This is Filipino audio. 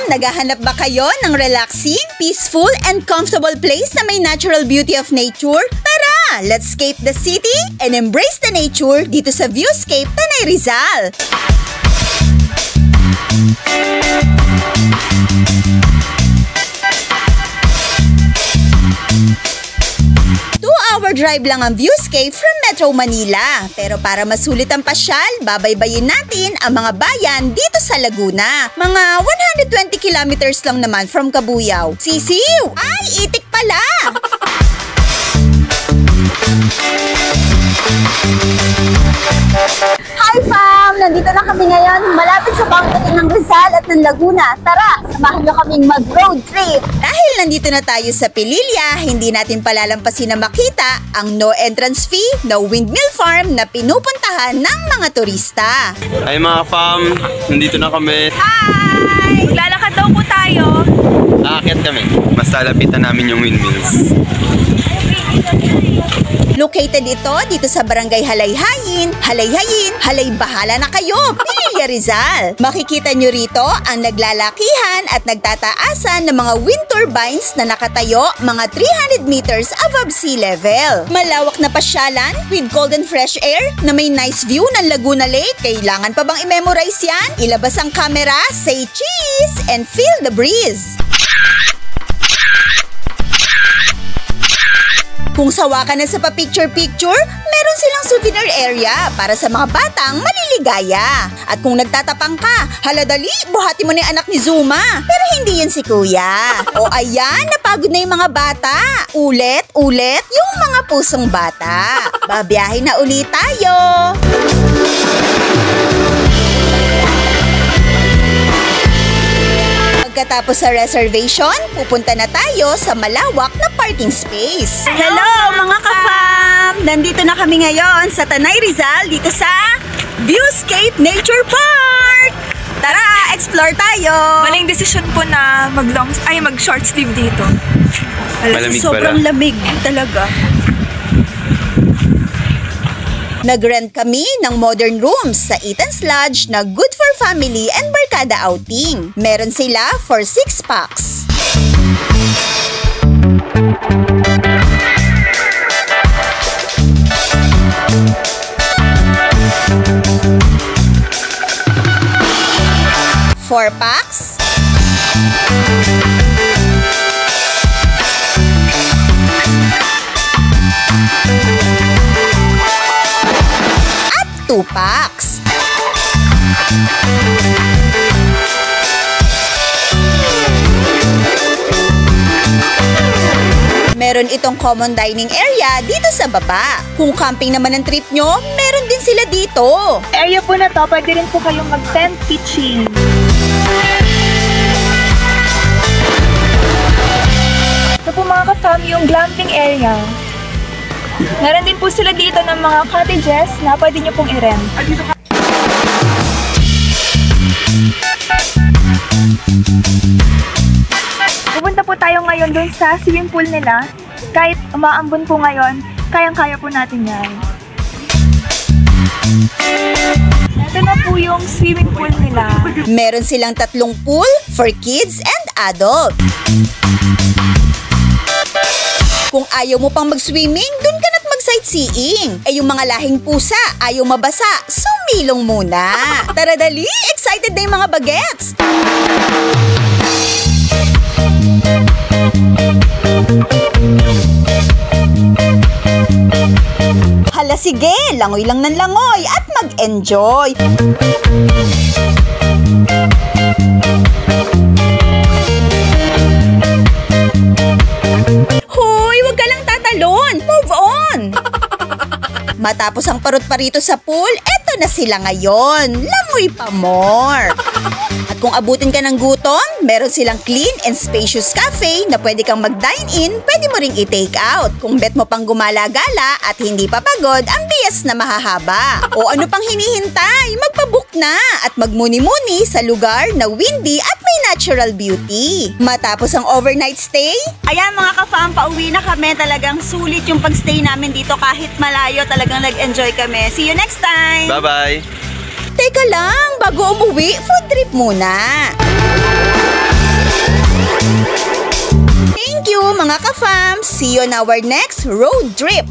Naghahanap ba kayo ng relaxing, peaceful, and comfortable place na may natural beauty of nature? Tara! Let's escape the city and embrace the nature dito sa Viewscape Tanay Rizal. 2-hour drive lang ang Viewscape from Metro Manila. Pero para masulit ang pasyal, babaybayin natin ang mga bayan dito sa Laguna. Mga 120 kilometers lang naman from Cabuyao. Sisiw! Ay, itik pala! Hi fam! Nandito na kami ngayon malapit sa boundary ng Rizal at ng Laguna. Tara, samahan nyo kaming mag-road trip! Dahil nandito na tayo sa Pililya, hindi natin palalampasin na makita ang no entrance fee, no windmill farm na pinupuntahan ng mga turista. Hi mga fam! Nandito na kami. Hi! Maglalakad daw po tayo. Aakyat kami. Mas lalapitan namin yung windmills. Located ito dito sa Barangay Halayhayin. Halayhayin, halay bahala na kayo, Pililya Rizal. Makikita nyo rito ang naglalakihan at nagtataasan ng mga wind turbines na nakatayo mga 300 meters above sea level. Malawak na pasyalan with cold and fresh air na may nice view ng Laguna Lake. Kailangan pa bang i-memorize yan? Ilabas ang camera, say cheese, and feel the breeze. Kung sawa ka na sa pa-picture-picture, meron silang souvenir area para sa mga batang maliligaya. At kung nagtatapang ka, haladali, buhati mo na yung anak ni Zuma. Pero hindi yun si Kuya. O ayan, napagod na yung mga bata. Ulit, yung mga pusong bata. Babiyahe na ulit tayo. Pagkatapos sa reservation, pupunta na tayo sa malawak na parking space. Hello mga ka-fam! Nandito na kami ngayon sa Tanay Rizal dito sa Viewscape Nature Park! Tara, explore tayo! Maling desisyon po na mag-short sleeve dito. Malamig sobrang pala. lamig talaga. Nag-rent kami ng modern rooms sa Eaton's Lodge na good for family and barkada outing. Meron sila for 6 packs. Four packs. At 2 packs. Meron itong common dining area dito sa baba. Kung camping naman ang trip nyo, meron din sila dito. Area po na to, pwede rin po kayong mag-tent pitching. Ito po mga ka-fam, yung glamping area. Meron din po sila dito ng mga cottages na pwede nyo pong i-rent. Pupunta po tayo ngayon dun sa swimming pool nila. Kahit umaambon po ngayon, kayang-kaya po natin yan. Ito na po yung swimming pool nila. Meron silang 3 pool for kids and adult. Kung ayaw mo pang mag-swimming, dun ka na't mag-sightseeing. Eh yung mga lahing pusa, ayaw mabasa, sumilong muna. Tara dali, excited na yung mga bagets. Hala sige, langoy lang ng langoy at mag-enjoy. Hoy, wag ka lang tatalon. Move on. Matapos ang parot-parito sa pool, eto na sila ngayon. Langoy pa more. At kung abutin ka ng gutom, meron silang clean and spacious cafe na pwede kang mag-dine-in, pwede mo ring i-take out. Kung bet mo pang gumala-gala at hindi pa pagod, ang bias na mahahaba. O ano pang hinihintay? Magpabook na at magmuni-muni sa lugar na windy at may natural beauty. Matapos ang overnight stay, ayan mga ka-fam, pauwi na kami. Talagang sulit yung pag-stay namin dito kahit malayo. Talagang nag-enjoy kami. See you next time! Bye-bye! Teka lang, bago umuwi, food trip muna. mga ka-fam! See you on our next road trip!